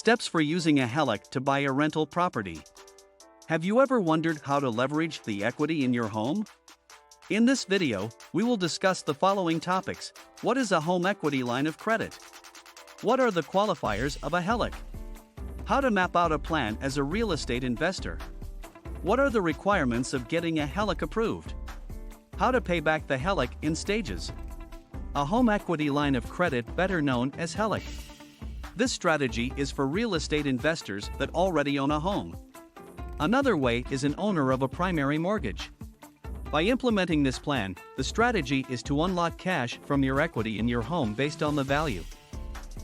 Steps for using a HELOC to buy a rental property. Have you ever wondered how to leverage the equity in your home? In this video, we will discuss the following topics. What is a home equity line of credit? What are the qualifiers of a HELOC? How to map out a plan as a real estate investor? What are the requirements of getting a HELOC approved? How to pay back the HELOC in stages? A home equity line of credit, better known as HELOC. This strategy is for real estate investors that already own a home. Another way is an owner of a primary mortgage. By implementing this plan, the strategy is to unlock cash from your equity in your home based on the value.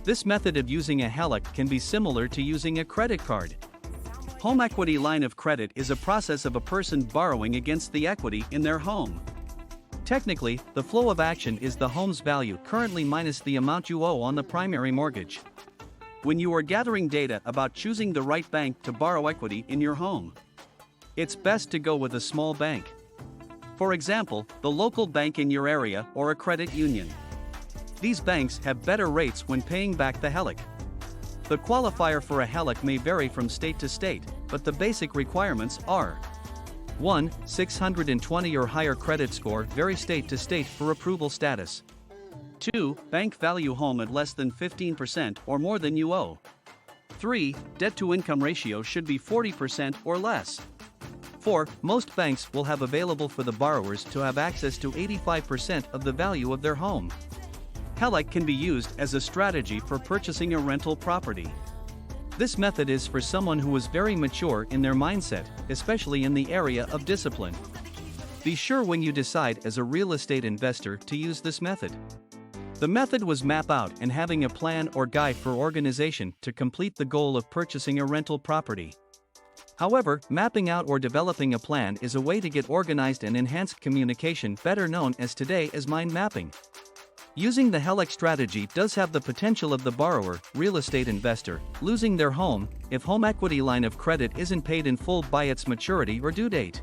This method of using a HELOC can be similar to using a credit card. Home equity line of credit is a process of a person borrowing against the equity in their home. Technically, the flow of action is the home's value currently minus the amount you owe on the primary mortgage. When you are gathering data about choosing the right bank to borrow equity in your home, it's best to go with a small bank. For example, the local bank in your area or a credit union. These banks have better rates when paying back the HELOC. The qualifier for a HELOC may vary from state to state, but the basic requirements are: 1. 620 or higher credit score, vary state to state for approval status. 2. Bank value home at less than 15% or more than you owe. 3. Debt to income ratio should be 40% or less. 4. Most banks will have available for the borrowers to have access to 85% of the value of their home. HELOC can be used as a strategy for purchasing a rental property. This method is for someone who is very mature in their mindset, especially in the area of discipline. Be sure when you decide as a real estate investor to use this method. The method was map out and having a plan or guide for organization to complete the goal of purchasing a rental property. However, mapping out or developing a plan is a way to get organized and enhance communication, better known as today as mind mapping. Using the HELOC strategy does have the potential of the borrower, real estate investor, losing their home if home equity line of credit isn't paid in full by its maturity or due date.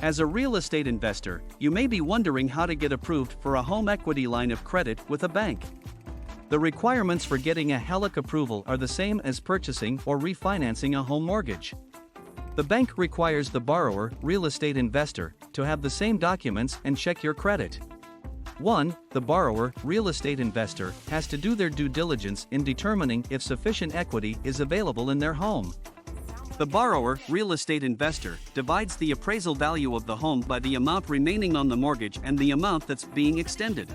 As a real estate investor, you may be wondering how to get approved for a home equity line of credit with a bank. The requirements for getting a HELOC approval are the same as purchasing or refinancing a home mortgage. The bank requires the borrower, real estate investor, to have the same documents and check your credit. 1. The borrower, real estate investor, has to do their due diligence in determining if sufficient equity is available in their home. The borrower, real estate investor, divides the appraisal value of the home by the amount remaining on the mortgage and the amount that's being extended.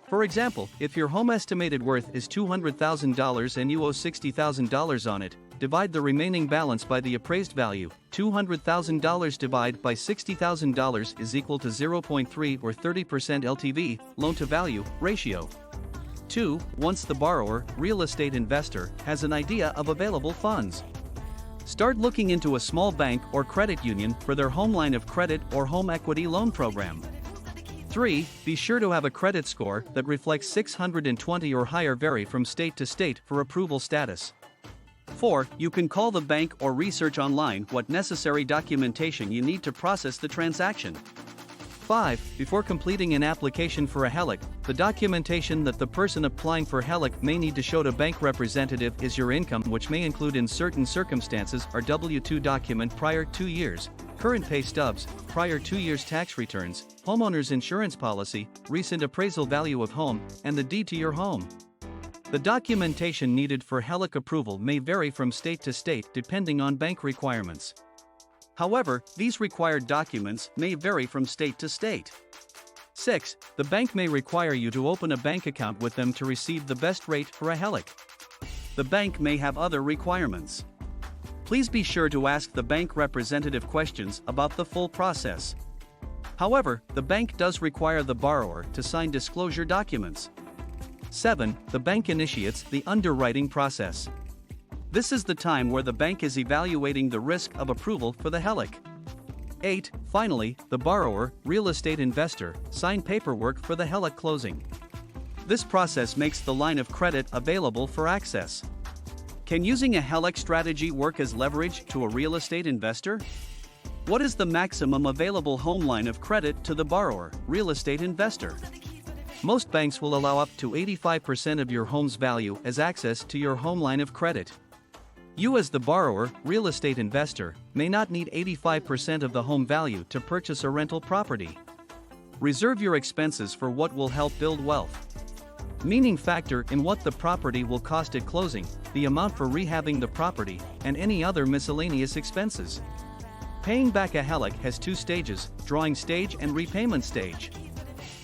For example, if your home estimated worth is $200,000 and you owe $60,000 on it, divide the remaining balance by the appraised value. $200,000 divided by $60,000 is equal to 0.3 or 30% LTV, loan-to-value, ratio. 2. Once the borrower, real estate investor, has an idea of available funds, start looking into a small bank or credit union for their home line of credit or home equity loan program. 3. Be sure to have a credit score that reflects 620 or higher, vary from state to state for approval status. 4. You can call the bank or research online what necessary documentation you need to process the transaction. 5. Before completing an application for a HELOC, the documentation that the person applying for HELOC may need to show to bank representative is your income, which may include in certain circumstances our W-2 document prior 2 years, current pay stubs, prior 2 years tax returns, homeowners insurance policy, recent appraisal value of home, and the deed to your home. The documentation needed for HELOC approval may vary from state to state depending on bank requirements. However, these required documents may vary from state to state. 6. The bank may require you to open a bank account with them to receive the best rate for a HELOC. The bank may have other requirements. Please be sure to ask the bank representative questions about the full process. However, the bank does require the borrower to sign disclosure documents. 7. The bank initiates the underwriting process. This is the time where the bank is evaluating the risk of approval for the HELOC. 8. Finally, the borrower, real estate investor, sign paperwork for the HELOC closing. This process makes the line of credit available for access. Can using a HELOC strategy work as leverage to a real estate investor? What is the maximum available home line of credit to the borrower, real estate investor? Most banks will allow up to 85% of your home's value as access to your home line of credit. You as the borrower, real estate investor, may not need 85% of the home value to purchase a rental property. Reserve your expenses for what will help build wealth. Meaning factor in what the property will cost at closing, the amount for rehabbing the property, and any other miscellaneous expenses. Paying back a HELOC has two stages, drawing stage and repayment stage.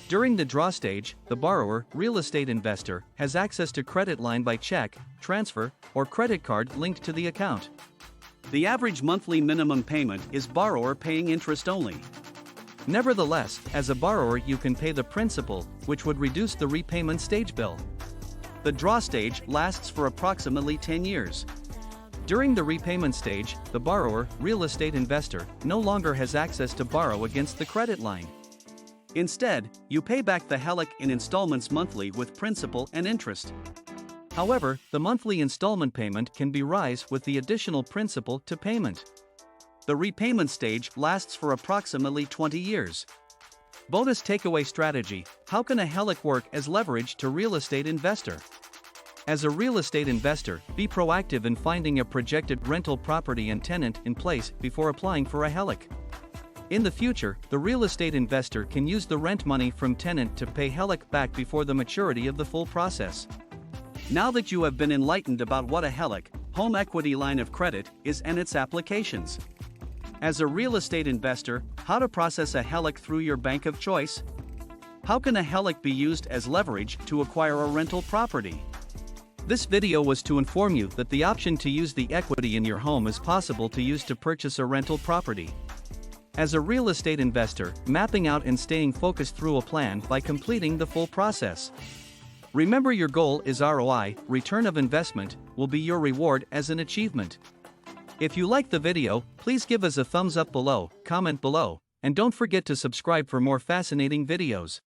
During the draw stage, the borrower, real estate investor, has access to credit line by check, transfer, or credit card linked to the account. The average monthly minimum payment is borrower paying interest only. Nevertheless, as a borrower you can pay the principal, which would reduce the repayment stage bill. The draw stage lasts for approximately 10 years. During the repayment stage, the borrower, real estate investor, no longer has access to borrow against the credit line. Instead, you pay back the HELOC in installments monthly with principal and interest. However, the monthly installment payment can be raised with the additional principal to payment. The repayment stage lasts for approximately 20 years. Bonus takeaway strategy: how can a HELOC work as leverage to real estate investor? As a real estate investor, be proactive in finding a projected rental property and tenant in place before applying for a HELOC. In the future, the real estate investor can use the rent money from tenant to pay HELOC back before the maturity of the full process. Now that you have been enlightened about what a HELOC, home equity line of credit, is and its applications. As a real estate investor, how to process a HELOC through your bank of choice? How can a HELOC be used as leverage to acquire a rental property? This video was to inform you that the option to use the equity in your home is possible to use to purchase a rental property. As a real estate investor, mapping out and staying focused through a plan by completing the full process. Remember, your goal is ROI, return of investment, will be your reward as an achievement. If you like the video, please give us a thumbs up below, comment below, and don't forget to subscribe for more fascinating videos.